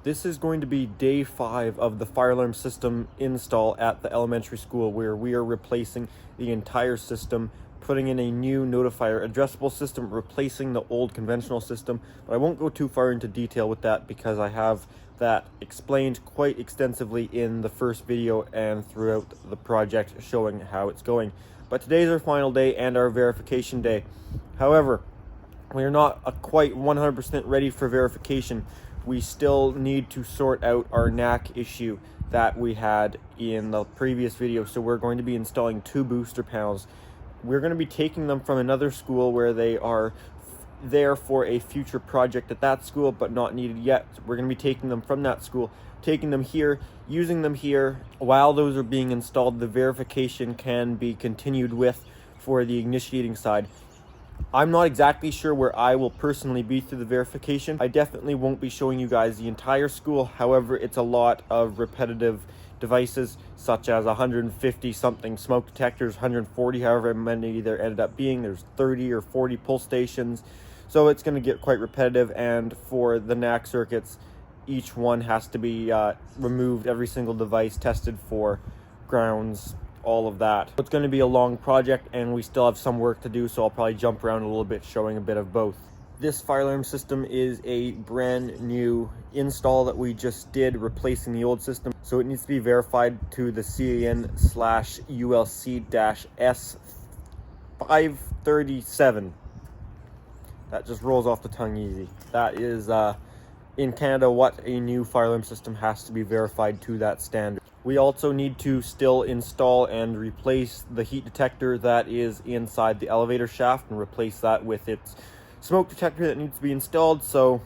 This is going to be day 5 of the fire alarm system install at the elementary school, where we are replacing the entire system, putting in a new Notifier addressable system, replacing the old conventional system. But I won't go too far into detail with that because I have that explained quite extensively in the first video and throughout the project, showing how it's going. But today's our final day and our verification day. However, we are not quite 100% ready for verification. We still need to sort out our NAC issue that we had in the previous video. So we're going to be installing 2 booster panels. We're going to be taking them from another school where they are there for a future project at that school, but not needed yet. So we're going to be taking them from that school, taking them here, using them here. While those are being installed, the verification can be continued with for the initiating side. I'm not exactly sure where I will personally be through the verification. I definitely won't be showing you guys the entire school. However, it's a lot of repetitive devices, such as 150 something smoke detectors, 140, however many there ended up being. There's 30 or 40 pull stations. So it's going to get quite repetitive, and for the NAC circuits, each one has to be removed, every single device tested for grounds, all of that. It's going to be a long project and we still have some work to do, so I'll probably jump around a little bit showing a bit of both. This fire alarm system is a brand new install that we just did, replacing the old system. So it needs to be verified to the CAN/ULC-S537. That just rolls off the tongue easy. That is in Canada what a new fire alarm system has to be verified to that standard. We also need to still install and replace the heat detector that is inside the elevator shaft, and replace that with its smoke detector that needs to be installed. So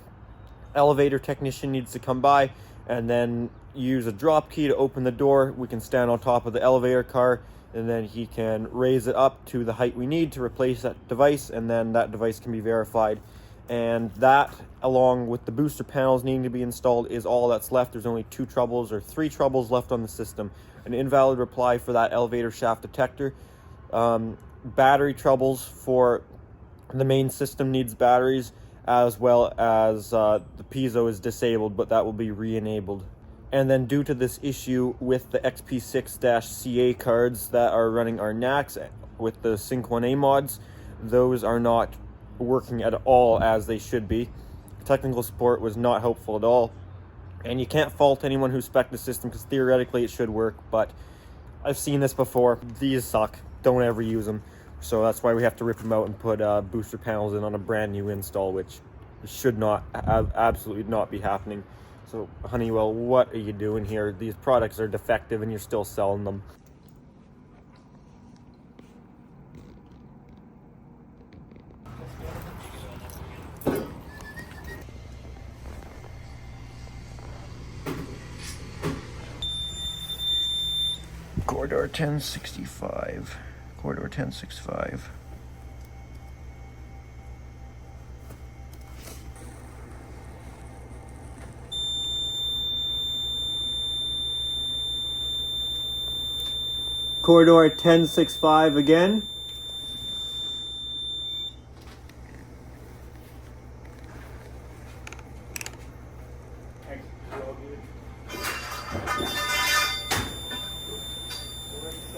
elevator technician needs to come by and then use a drop key to open the door. We can stand on top of the elevator car, and then he can raise it up to the height we need to replace that device, and then that device can be verified. And that, along with the booster panels needing to be installed, is all that's left. There's only 2 troubles or 3 troubles left on the system. An invalid reply for that elevator shaft detector, battery troubles for the main system, needs batteries, as well as the piezo is disabled, but that will be re-enabled. And then due to this issue with the XP6-CA cards that are running our NACs with the Sync 1A mods, those are not working at all as they should be. Technical support was not helpful at all, and you can't fault anyone who spec'd the system because theoretically it should work, but I've seen this before. These suck. Don't ever use them. So that's why we have to rip them out and put booster panels in on a brand new install, which should not absolutely not be happening. So Honeywell, what are you doing here? These products are defective and you're still selling them. Corridor 1065. Corridor 1065. Corridor 1065 again.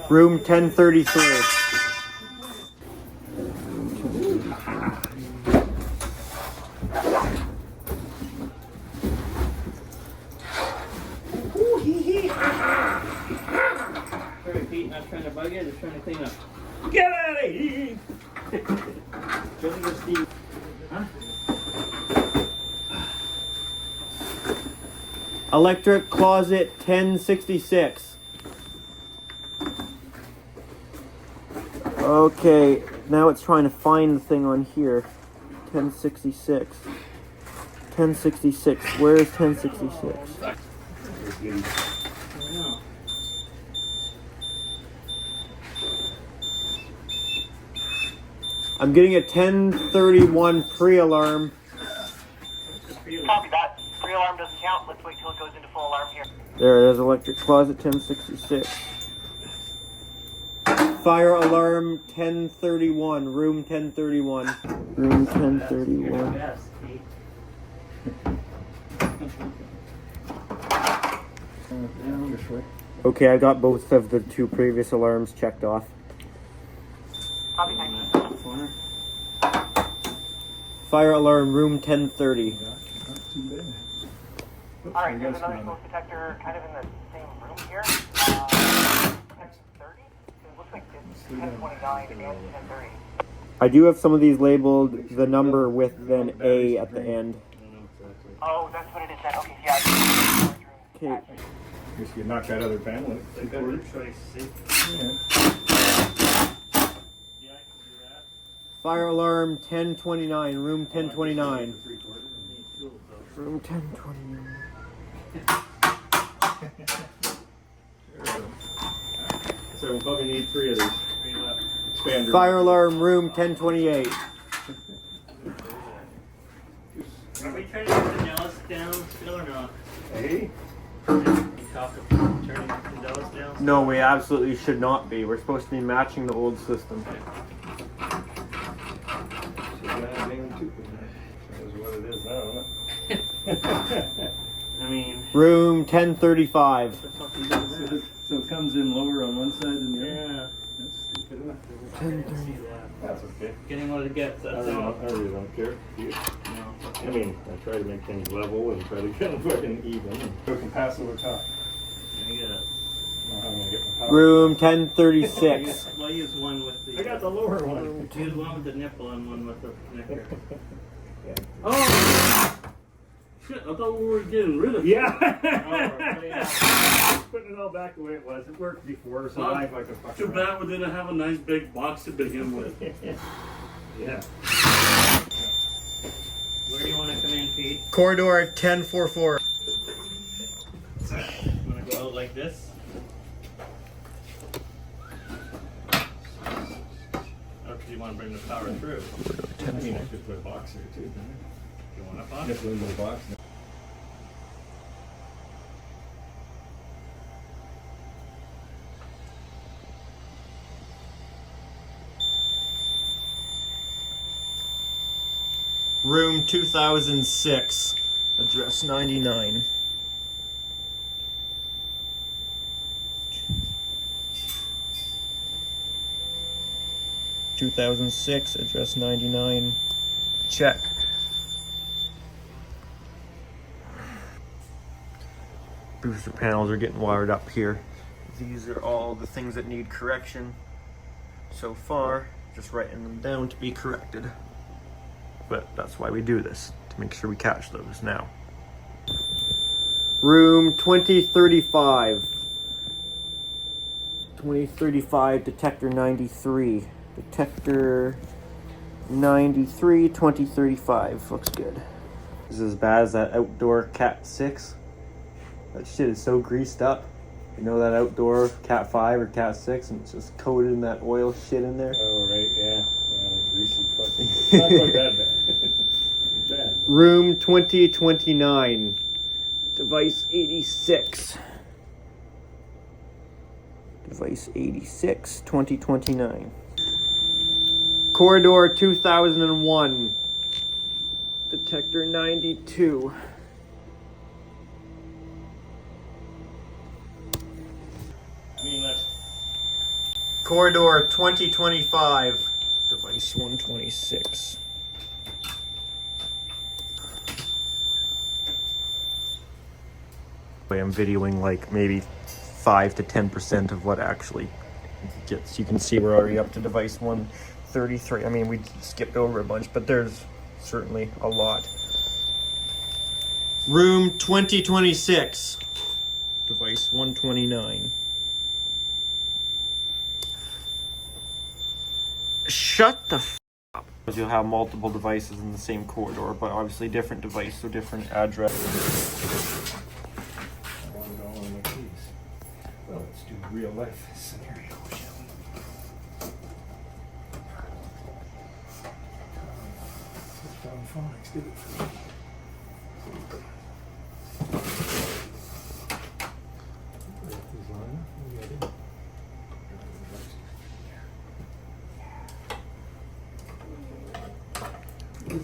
Room 1033. Sorry, Pete, not trying to bug you, just trying to clean up. Get out of here! Huh? Electric closet 1066. Okay, now it's trying to find the thing on here. 1066. 1066. Where is 1066? I'm getting a 1031 pre-alarm. Copy that. Pre-alarm doesn't count. Let's wait till it goes into full alarm here. There it is, electric closet 1066. Fire alarm 1031, room 1031. Room 1031. Okay, I got both of the 2 previous alarms checked off. Copy, thank you. Corner. Fire alarm room 1030. Alright, there's another smoke detector kind of in the same room here. 1030? It looks like it's 1029 and 1030. I do have some of these labeled the number with an A at the end. Oh, that's what it is then. Okay, yeah. Okay. Guess you knock that other panel. Good choice, see? Yeah. Yeah, I can do that. Fire alarm 1029, room 1029. Room 1029. So we'll probably need 3 of these. 3 left. Expander. Fire alarm room 1028. Are we trying to get the Dallas down still or not? Hey. You talk of turning the Dallas down? No, we absolutely should not be. We're supposed to be matching the old system. So goddamn stupid. That is what it is now, huh? I mean, Room 1035. there's something to do So it comes in lower on one side than the there. other? Yeah. That's stupid enough. I didn't see that. That's okay. Getting what it gets, I that's really all. don't, I really don't care. No. I mean, I try to make things level and try to get them fucking even. And so it can pass over top. I get it. I don't know how I'm gonna get my power. Room 1036. Well, I use one with the. I got the lower one. Use one with the nipple and one with the connector. Yeah. Oh! Shit, I thought we were getting rid of it. Yeah. Oh, yeah. Putting it all back the way it was. It worked before, so Well, I like a fucking. Too bad we didn't have a nice big box to begin with. Yeah. Where do you want to come in, Pete? Corridor 1044. You want to go out like this? Or do you want to bring the power through? I mean, I could put a box there too. You want a box? Just a little box. Room 2006. Address 99. (2006) address 99. Check. Booster panels are getting wired up here. These are all the things that need correction so far. Just writing them down to be corrected. But that's why we do this, to make sure we catch those now. Room 2035. 2035, detector 93. Detector 93, 2035. Looks good. This is as bad as that outdoor Cat 6. That shit is so greased up. You know that outdoor Cat 5 or Cat 6 and it's just coated in that oil shit in there? Oh, right, yeah. Yeah, greasy fucking. It's not quite that bad. It's bad. Room 2029. Device 86. Device 86, 2029. Corridor 2001. Detector 92. I mean, that's. Corridor 2025. Device 126. I'm videoing like maybe 5 to 10% of what actually gets. You can see we're already up to device 133. I mean, we skipped over a bunch, but there's certainly a lot. Room 2026. Device 129. Shut the f up. You'll have multiple devices in the same corridor, but obviously different device, so different address. I want to go on with these. Well, let's do a real life scenario, shall we? Switch on phonics, did it? These line up, we got it.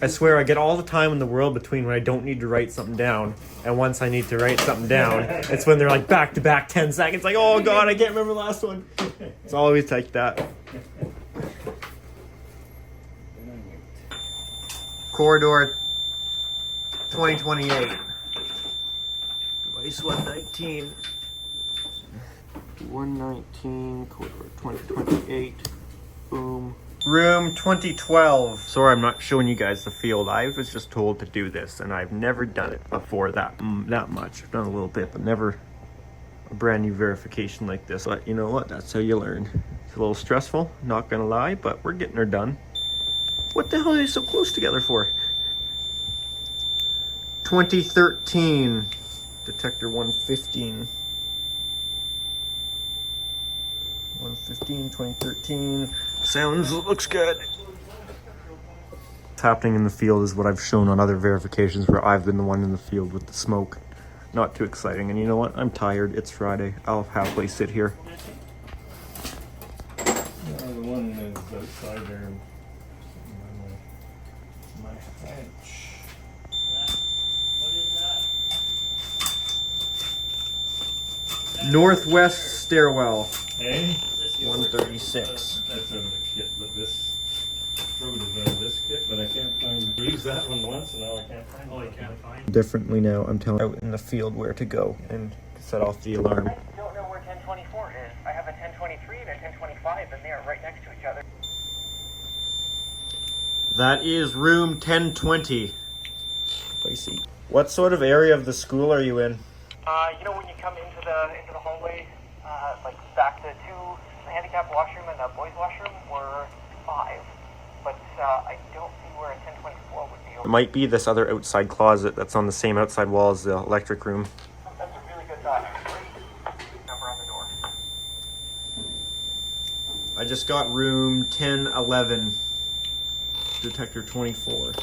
I swear I get all the time in the world between when I don't need to write something down and once I need to write something down. It's when they're like back to back 10 seconds. Like, oh God, I can't remember the last one. It's always like that. Corridor 2028. Device 119. 119, corridor 2028. Boom. Room 2012. Sorry, I'm not showing you guys the field. I was just told to do this, and I've never done it before that much. I've done a little bit, but never a brand new verification like this. But you know what? That's how you learn. It's a little stressful, not gonna lie, but we're getting her done. What the hell are they so close together for? 2013. Detector 115. 115, 2013. Looks good. What's happening in the field is what I've shown on other verifications where I've been the one in the field with the smoke. Not too exciting. And you know what? I'm tired. It's Friday. I'll happily sit here. The one that's outside there. My bench. What is that? Northwest stairwell. Hey? 136. That's out of the kit, but this road is out of this kit, but I can't find. Use that one once, and now I can't find. Oh, you can't find. Differently now. I'm telling out in the field where to go and set off the alarm. I don't know where 1024 is. I have a 1023 and a 1025, and they are right next to each other. That is room 1020. I see. What sort of area of the school are you in? You know when you come into the hallway, like back to the handicap washroom and the boys' washroom were 5, but I don't see where a 1024 would be. It might be this other outside closet that's on the same outside wall as the electric room. That's a really good number on the door. I just got room 1011. Detector 24.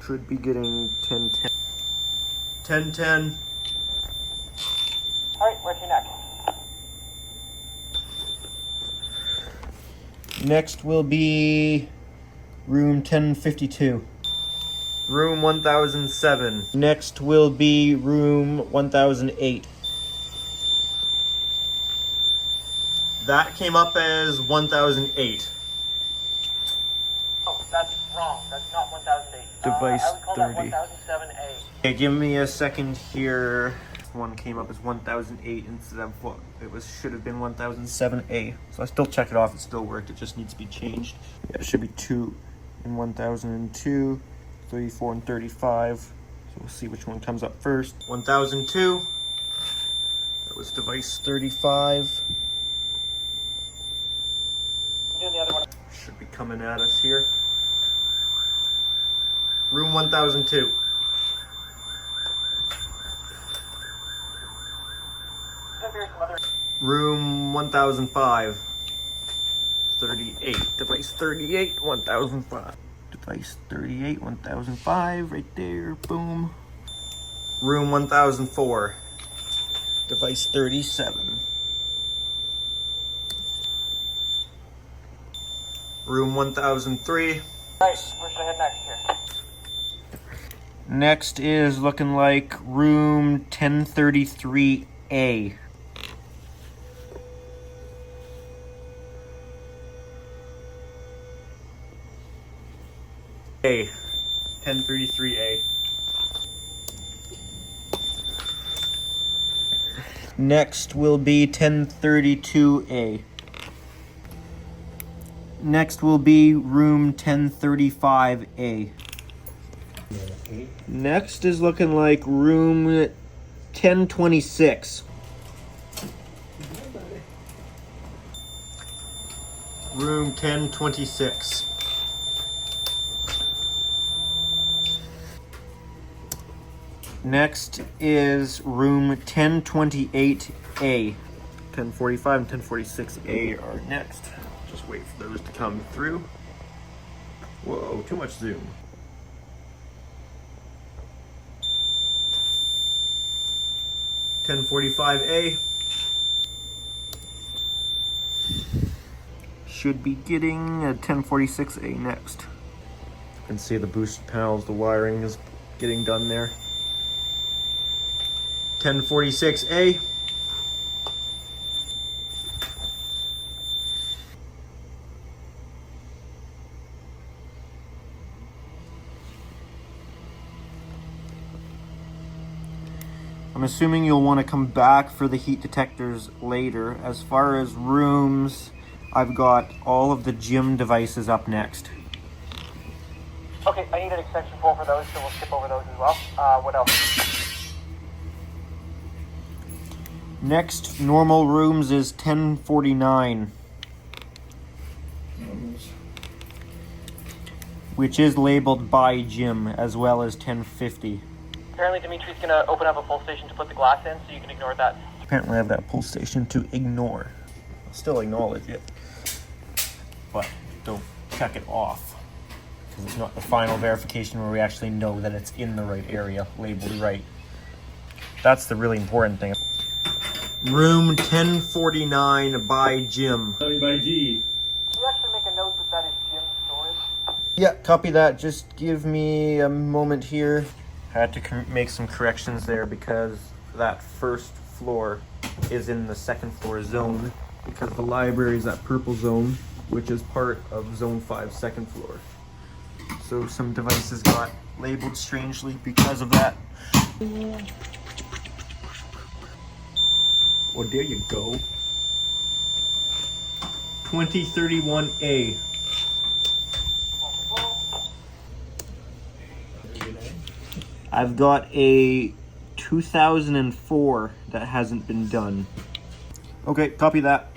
Should be getting 1010. 1010. All right, where's your next? Next will be room 1052. Room 1007. Next will be room 1008. That came up as 1008. Oh, that's wrong. That's not 1008. Device I would call 30. that 1007A. Okay, give me a second here. One came up as 1008 instead of what it should have been 1007A. So I still check it off, it still worked, it just needs to be changed. Yeah, it should be 2 in 1002, 34 and 35. So we'll see which one comes up first. 1002. That was device 35. Doing the other one. Should be coming at us here. Room 1002. Room 1005. 38. Device 38, 1005. Device 38, 1005. Right there. Boom. Room 1004. Device 37. Room 1003. Right, where should I head next here? Next is looking like room 1033A. A. 1033A. Next will be 1032A. Next will be room 1035A. Next is looking like room 1026. Room 1026. Next is room 1028A. 1045 and 1046A are next. Just wait for those to come through. Whoa, too much zoom. should be getting a 1046A next. You can see the booster panels, the wiring is getting done there. 1046A. I'm assuming you'll want to come back for the heat detectors later. As far as rooms, I've got all of the gym devices up next. Okay, I need an extension pole for those, so we'll skip over those as well. What else? Next, normal rooms is 1049. Which is labeled by gym, as well as 1050. Apparently Dimitri's going to open up a pull station to put the glass in, so you can ignore that. Apparently I have that pull station to ignore. I'll still acknowledge it, but don't check it off, because it's not the final verification where we actually know that it's in the right area, labeled right. That's the really important thing. Room 1049 by Jim. By G. Can you actually make a note that that is gym storage? Yeah, copy that. Just give me a moment here. I had to make some corrections there because that first floor is in the second floor zone, because the library is that purple zone, which is part of zone 5 second floor. So some devices got labeled strangely because of that. Well, there you go. 2031A. I've got a 2004 that hasn't been done. Okay, copy that.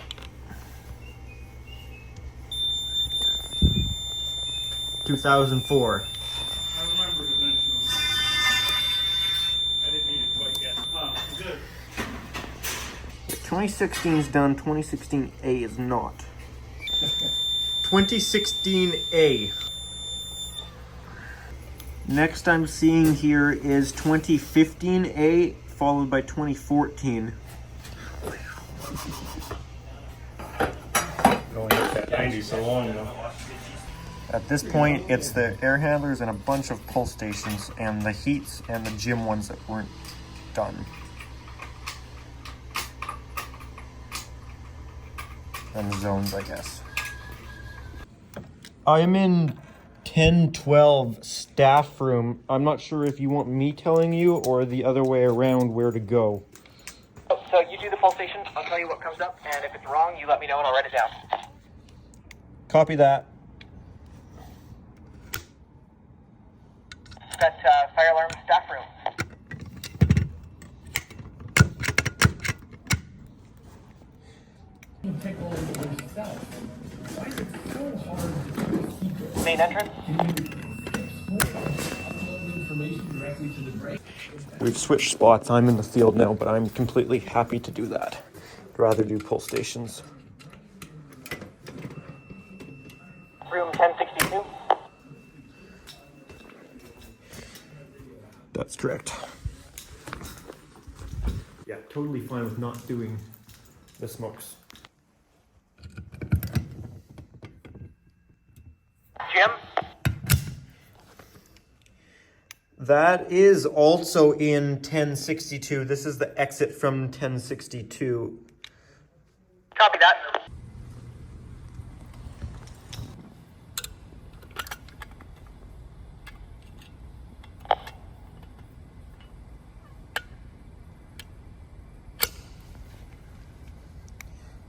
$2,004. I remember dimensional. I didn't need it quite yet. Good. 2016 is done, 2016A is not. 2016A. Next I'm seeing here is 2015A, followed by 2014. Going up that 90 so long now. At this point, it's the air handlers and a bunch of pull stations, and the heats and the gym ones that weren't done. And the zones, I guess. I'm in 1012 staff room. I'm not sure if you want me telling you or the other way around where to go. Oh, so you do the pull station, I'll tell you what comes up, and if it's wrong, you let me know and I'll write it down. Copy that. That's fire alarm staff room. Main entrance. We've switched spots. I'm in the field now, but I'm completely happy to do that. I'd rather do pull stations. Room 1062. That's correct. Yeah, totally fine with not doing the smokes. Jim? That is also in 1062. This is the exit from 1062. Copy that.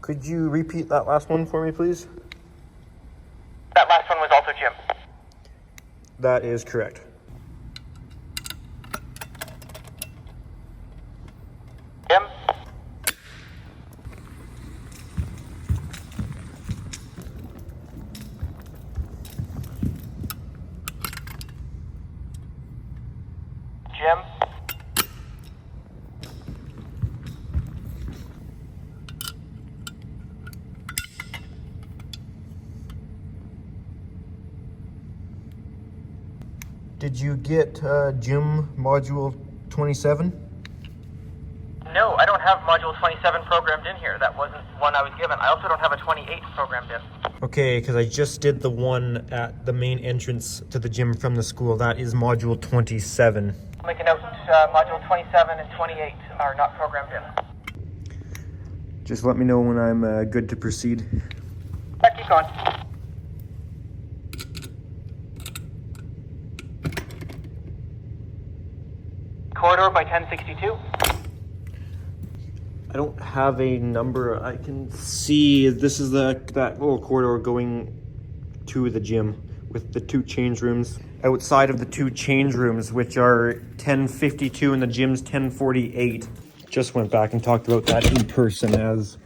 Could you repeat that last one for me, please? That last one was also Jim. That is correct. Jim? Jim? Did you get gym module 27? No, I don't have module 27 programmed in here. That wasn't one I was given. I also don't have a 28 programmed in. Okay, because I just did the one at the main entrance to the gym from the school. That is module 27. I'll make a note, module 27 and 28 are not programmed in. Just let me know when I'm good to proceed. Keep going. Corridor by 1062. I don't have a number. I can see this is that little corridor going to the gym with the 2 change rooms. Outside of the 2 change rooms, which are 1052 and the gym's 1048. Just went back and talked about that in person, as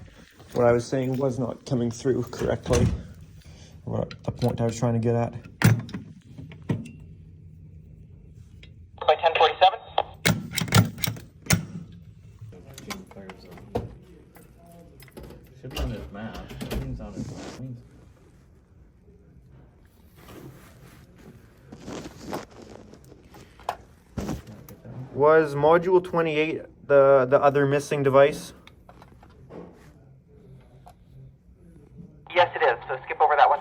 what I was saying was not coming through correctly. What the point I was trying to get at. By 1047. Should be on this map. Everything's on this map. Was module 28 the other missing device? Yes, it is. So skip over that one.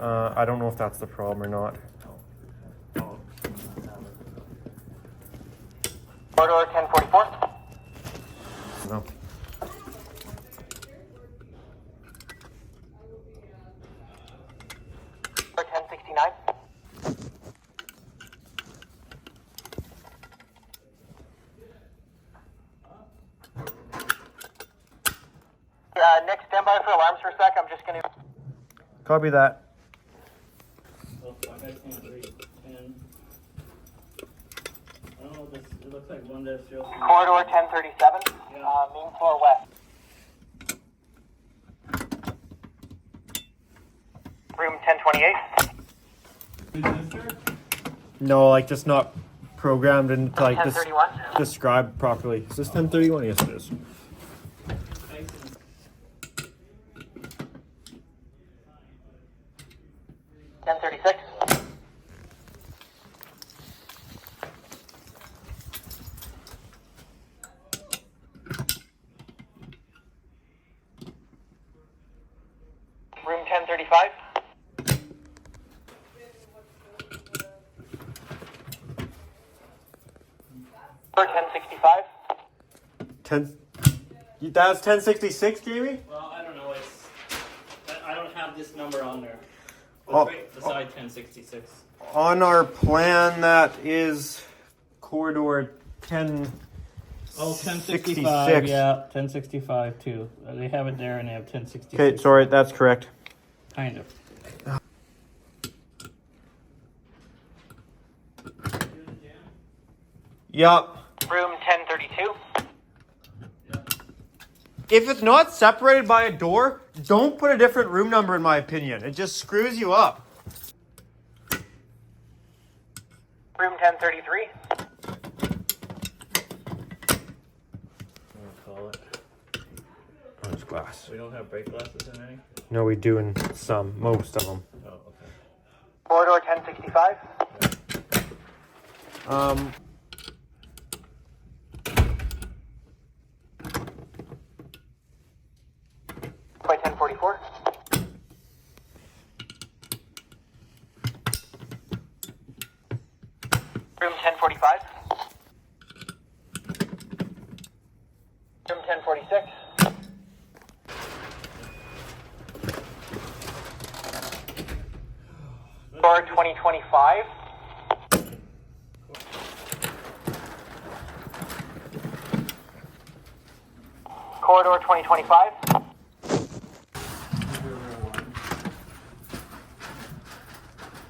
I don't know if that's the problem or not. Corridor 1044. No. Corridor 1069. Nick, stand by for alarms for a sec. I'm just going to... Copy that. Oh, I got 10-3. And I don't know, it looks like 1-0. Corridor 1037. Main floor west. Room 1028. No, like just not programmed and like 1031. described properly. Is this 1031? Yes, it is. 1036. Room 1035. Or 1065. 10. That's 1066, Jamie? Well, I don't know. I don't have this number on there. Oh, Right beside 1066. On our plan, that is corridor 10. Oh, 1065. 66. Yeah, 1065 too. They have it there, and they have 1066. Okay, sorry, that's correct. Kind of. Yup. Room 1032. If it's not separated by a door, don't put a different room number, in my opinion. It just screws you up. Room 1033. Call it. Oh, it's glass. We don't have break glasses in any? No, we do in some, most of them. Oh, okay. Corridor 1065. By 1044. Room 1045. Room 1046. Door 2025. Corridor 2025.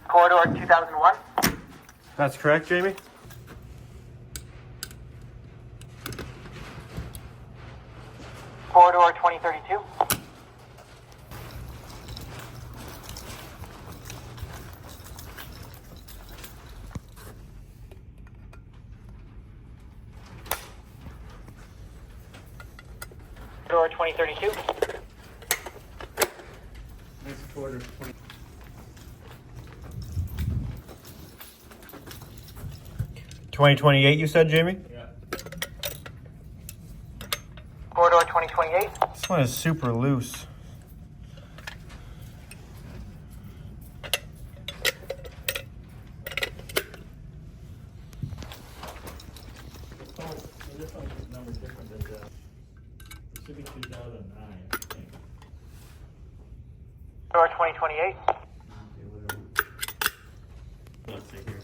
Corridor 2001. That's correct, Jamie? Corridor 2032. Corridor 2032. Next quarter 20. 2028, you said, Jamie? Yeah. Corridor 2028. This one is super loose. This one's number different than the, it should be 2009, I think. Corridor 2028. Let's see here.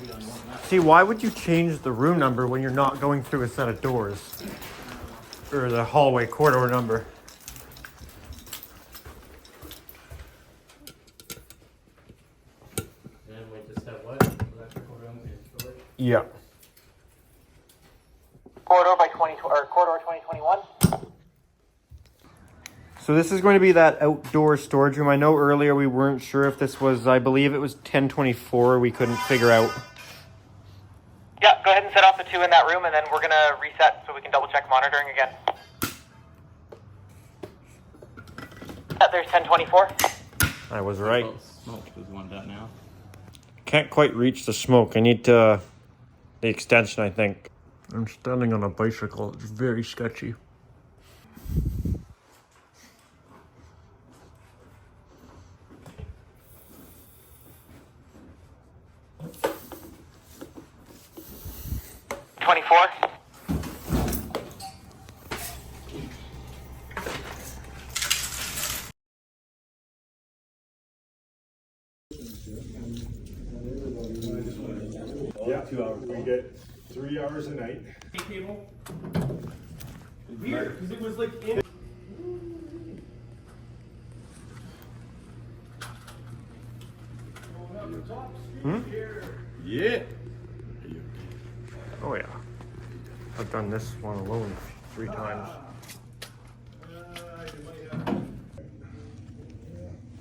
We don't want that. See, why would you change the room number when you're not going through a set of doors? Or the hallway corridor number? Then we just have what? Electrical room and storage? Yeah. Corridor by 20 or corridor 2021. So this is going to be that outdoor storage room. I know earlier we weren't sure if this was, I believe it was 1024, we couldn't figure out. Yeah, go ahead and set off the 2 in that room, and then we're gonna reset so we can double check monitoring again. Yeah, there's 1024. I was right. Smoke is one dot now. Can't quite reach the smoke. I need the extension, I think. I'm standing on a bicycle. It's very sketchy. Yeah, 2 hours. We get 3 hours a night. Cable. Weird, because it was like in. Yeah. Oh yeah. I've done this one alone 3 times.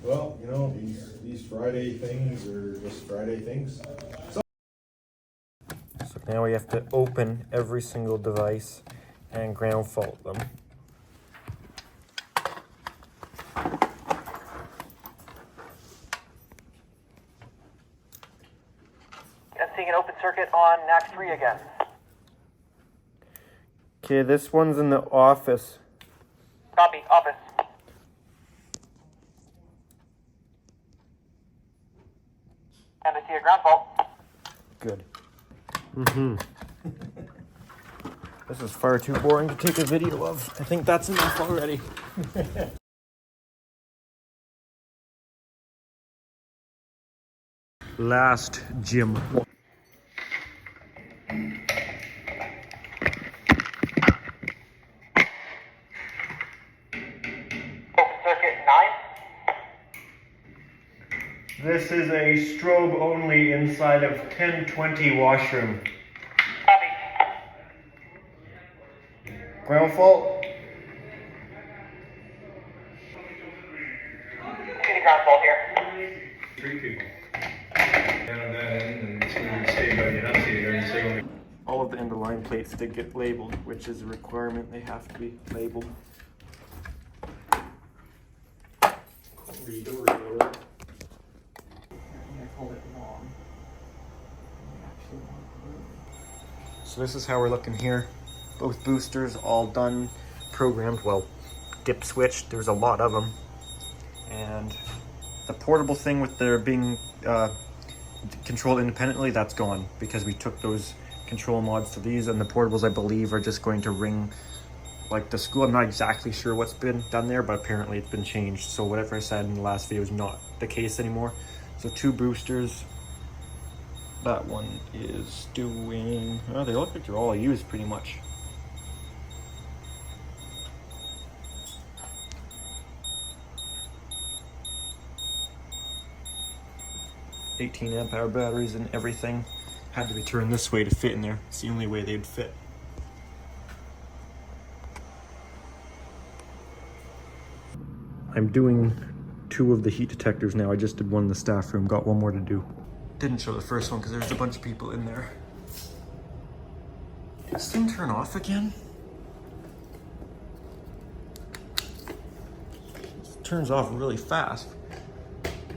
Well, you know, these Friday things are just Friday things. So now we have to open every single device and ground fault them. I'm seeing an open circuit on NAC 3 again. Okay, this one's in the office. Copy, office. And I see a ground fault. Good. This is far too boring to take a video of. I think that's enough already. Last gym. Open circuit 9. This is a strobe only inside of 1020 washroom. Copy. Ground fault? See the ground fault here. 3 people. Down that end and stay by the enunciator and say when All of the end of line plates did get labeled, which is a requirement. They have to be labeled. So this is how we're looking here. Both boosters all done, programmed, well, dip switched. There's a lot of them. And the portable thing with their being controlled independently, that's gone because we took those control mods to these, and the portables I believe are just going to ring like the school. I'm not exactly sure what's been done there, but apparently it's been changed. So whatever I said in the last video is not the case anymore. So 2 boosters. That one is doing, oh, they look like they're all used pretty much. $18 amp hour batteries and everything. Had to be turned this way to fit in there. It's the only way they'd fit. I'm doing 2 of the heat detectors now. I just did one in the staff room, got 1 more to do. Didn't show the first one because there's a bunch of people in there. Did this thing turn off again? It turns off really fast.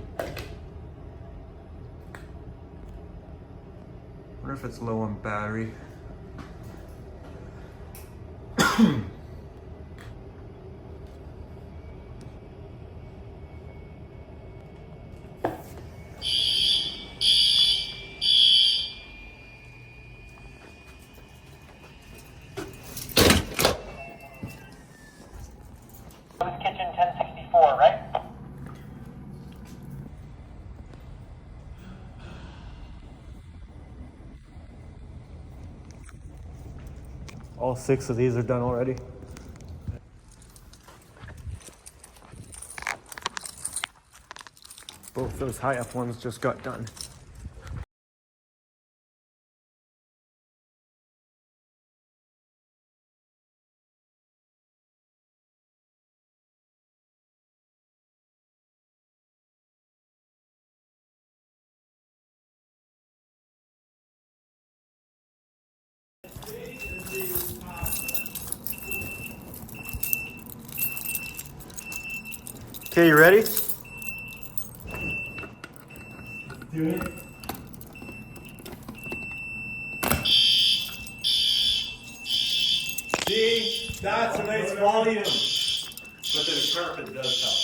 I wonder if it's low on battery. Kitchen 1064, right? All 6 of these are done already. Both those high up ones just got done. Okay, you ready? Do it. See, that's a nice volume. But the carpet does help.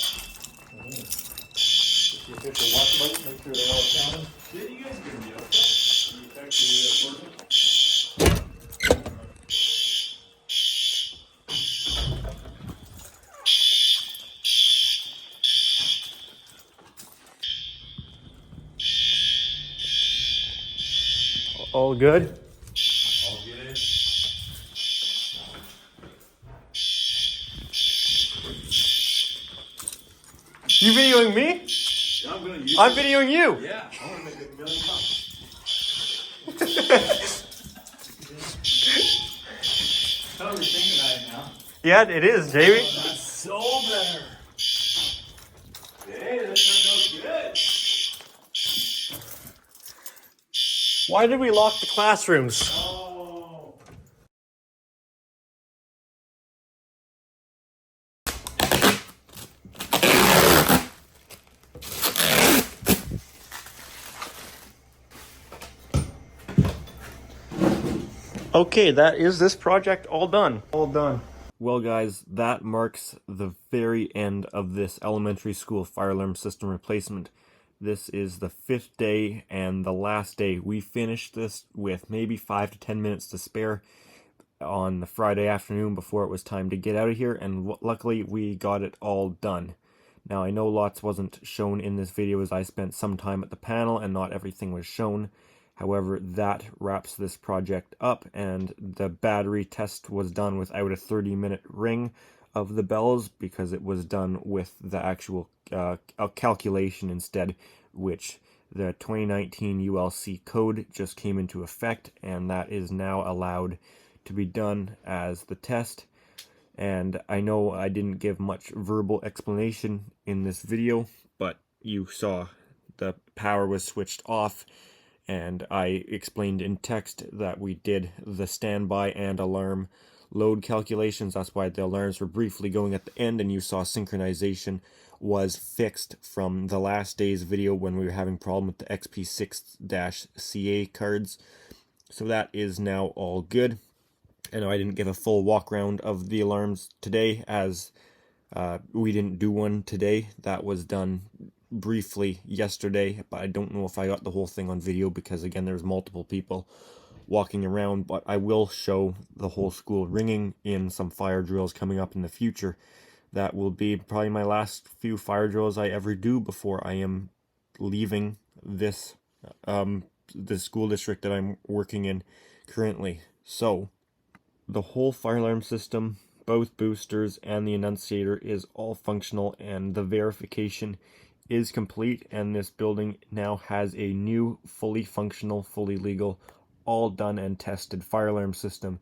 If you hit the watch button, make sure they're all counted. Did you guys give me a you check the portable? All good? All good. You videoing me? Yeah, I'm gonna use I'm it. videoing you. Yeah, I want to make $1 million. Totally thinking about it now. Yeah, it is, Jamie. That's so better. Hey, that turned out good. Why did we lock the classrooms? Oh. Okay, that is this project all done. All done. Well guys, that marks the very end of this elementary school fire alarm system replacement. This is the 5th day and the last day. We finished this with maybe 5 to 10 minutes to spare on the Friday afternoon before it was time to get out of here, and luckily we got it all done. Now I know lots wasn't shown in this video as I spent some time at the panel and not everything was shown. However, that wraps this project up, and the battery test was done without a 30-minute ring of the bells because it was done with the actual calculation instead, which the 2019 ULC code just came into effect, and that is now allowed to be done as the test. And I know I didn't give much verbal explanation in this video, but you saw the power was switched off, and I explained in text that we did the standby and alarm load calculations. That's why the alarms were briefly going at the end, and you saw synchronization was fixed from the last day's video when we were having problem with the XP6-CA cards. So that is now all good. I know I didn't give a full walk around of the alarms today as we didn't do one today. That was done briefly yesterday, but I don't know if I got the whole thing on video because again there's multiple people walking around. But I will show the whole school ringing in some fire drills coming up in the future. That will be probably my last few fire drills I ever do before I am leaving this the school district that I'm working in currently. So the whole fire alarm system, both boosters and the annunciator, is all functional, and the verification is complete, and this building now has a new fully functional, fully legal, all done and tested fire alarm system.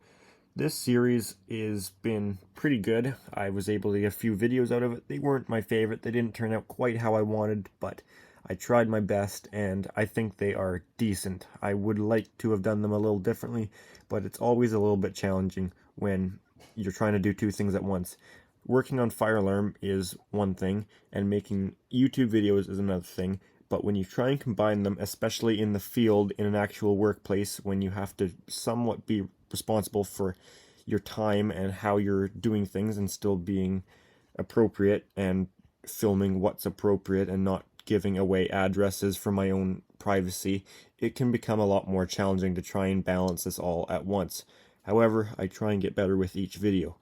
This series has been pretty good. I was able to get a few videos out of it. They weren't my favorite. They didn't turn out quite how I wanted, but I tried my best, and I think they are decent. I would like to have done them a little differently, but it's always a little bit challenging when you're trying to do two things at once. Working on fire alarm is one thing, and making YouTube videos is another thing, but when you try and combine them, especially in the field, in an actual workplace, when you have to somewhat be responsible for your time and how you're doing things and still being appropriate and filming what's appropriate and not giving away addresses for my own privacy, it can become a lot more challenging to try and balance this all at once. However, I try and get better with each video.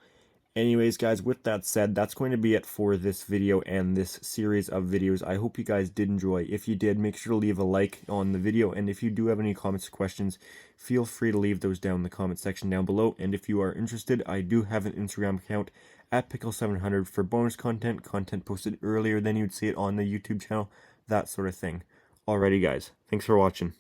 Anyways, guys, with that said, that's going to be it for this video and this series of videos. I hope you guys did enjoy. If you did, make sure to leave a like on the video, and if you do have any comments or questions, feel free to leave those down in the comment section down below. And if you are interested, I do have an Instagram account at Pickle700 for bonus content posted earlier than you'd see it on the YouTube channel, that sort of thing. Alrighty, guys, thanks for watching.